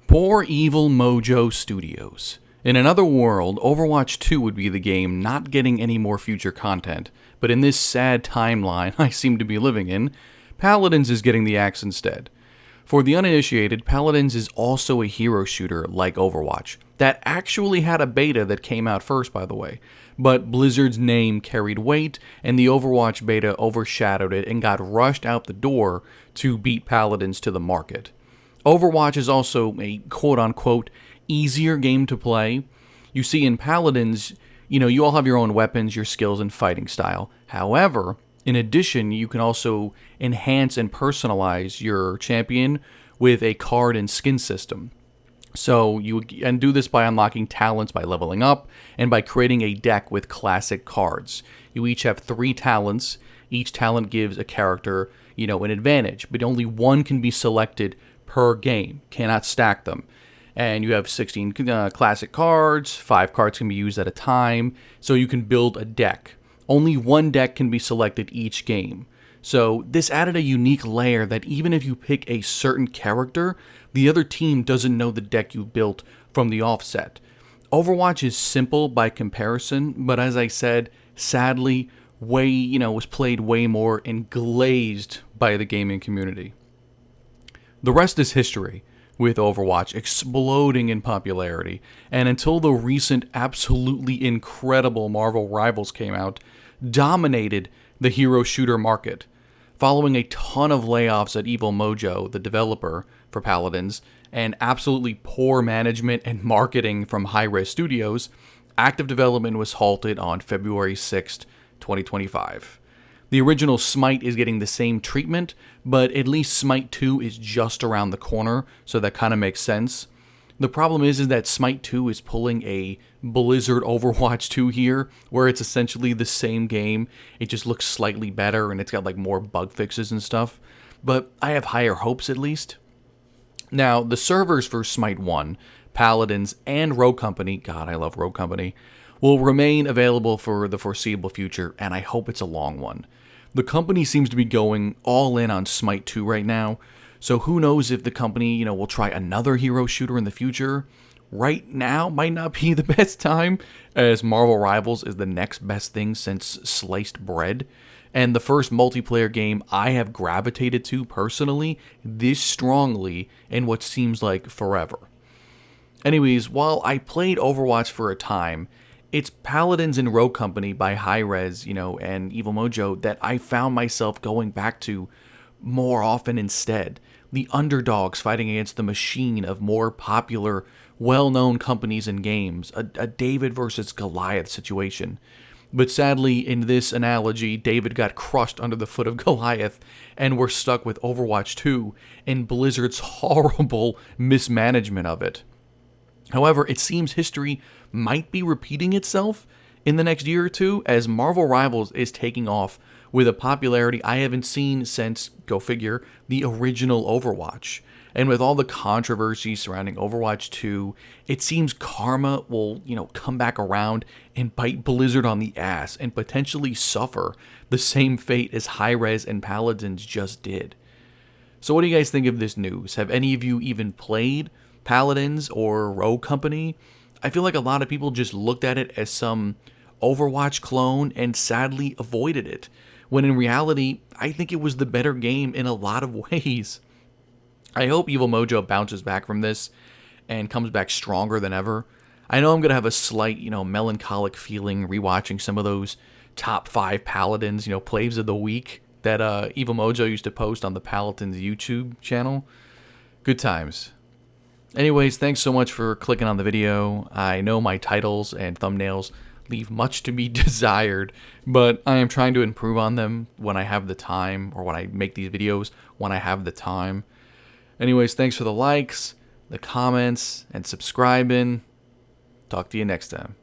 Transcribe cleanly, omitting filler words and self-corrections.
Poor evil Mojo Studios. In another world, Overwatch 2 would be the game not getting any more future content, but in this sad timeline I seem to be living in, Paladins is getting the axe instead. For the uninitiated, Paladins is also a hero shooter like Overwatch, that actually had a beta that came out first, by the way, but Blizzard's name carried weight, and the Overwatch beta overshadowed it and got rushed out the door to beat Paladins to the market. Overwatch is also a quote-unquote easier game to play. You see, in Paladins, you all have your own weapons, your skills, and fighting style. However, in addition, you can also enhance and personalize your champion with a card and skin system. So you can do this by unlocking talents by leveling up and by creating a deck with classic cards. You each have 3 talents. Each talent gives a character, an advantage, but only one can be selected per game, cannot stack them. And you have 16 classic cards, 5 cards can be used at a time, so you can build a deck. Only one deck can be selected each game. So this added a unique layer that even if you pick a certain character, the other team doesn't know the deck you built from the offset. Overwatch is simple by comparison, but as I said, sadly, was played way more and glazed by the gaming community. The rest is history, with Overwatch exploding in popularity, and until the recent absolutely incredible Marvel Rivals came out, dominated the hero shooter market. Following a ton of layoffs at Evil Mojo, the developer for Paladins, and absolutely poor management and marketing from Hi-Rez Studios, active development was halted on February 6th, 2025. The original Smite is getting the same treatment, but at least Smite 2 is just around the corner, so that kind of makes sense. The problem is that Smite 2 is pulling a Blizzard Overwatch 2 here, where it's essentially the same game, it just looks slightly better and it's got more bug fixes and stuff, but I have higher hopes at least. Now, the servers for Smite 1, Paladins, and Rogue Company, God I love Rogue Company, will remain available for the foreseeable future, and I hope it's a long one. The company seems to be going all in on Smite 2 right now, so who knows if the company, will try another hero shooter in the future. Right now might not be the best time, as Marvel Rivals is the next best thing since sliced bread, and the first multiplayer game I have gravitated to personally this strongly in what seems like forever. Anyways, while I played Overwatch for a time, it's Paladins and Rogue Company by Hi-Rez, and Evil Mojo that I found myself going back to more often instead. The underdogs fighting against the machine of more popular, well-known companies and games. A David versus Goliath situation. But sadly, in this analogy, David got crushed under the foot of Goliath, and we're stuck with Overwatch 2 and Blizzard's horrible mismanagement of it. However, it seems history might be repeating itself in the next year or two, as Marvel Rivals is taking off with a popularity I haven't seen since, go figure, the original Overwatch. And with all the controversy surrounding Overwatch 2, it seems karma will, come back around and bite Blizzard on the ass and potentially suffer the same fate as Hi-Rez and Paladins just did. So what do you guys think of this news? Have any of you even played Paladins or Rogue Company? I feel like a lot of people just looked at it as some Overwatch clone and sadly avoided it, when in reality, I think it was the better game in a lot of ways. I hope Evil Mojo bounces back from this and comes back stronger than ever. I know I'm going to have a slight, melancholic feeling rewatching some of those top 5 Paladins, plays of the week that Evil Mojo used to post on the Paladins YouTube channel. Good times. Anyways, thanks so much for clicking on the video. I know my titles and thumbnails leave much to be desired, but I am trying to improve on them when I have the time, or when I make these videos when I have the time. Anyways, thanks for the likes, the comments, and subscribing. Talk to you next time.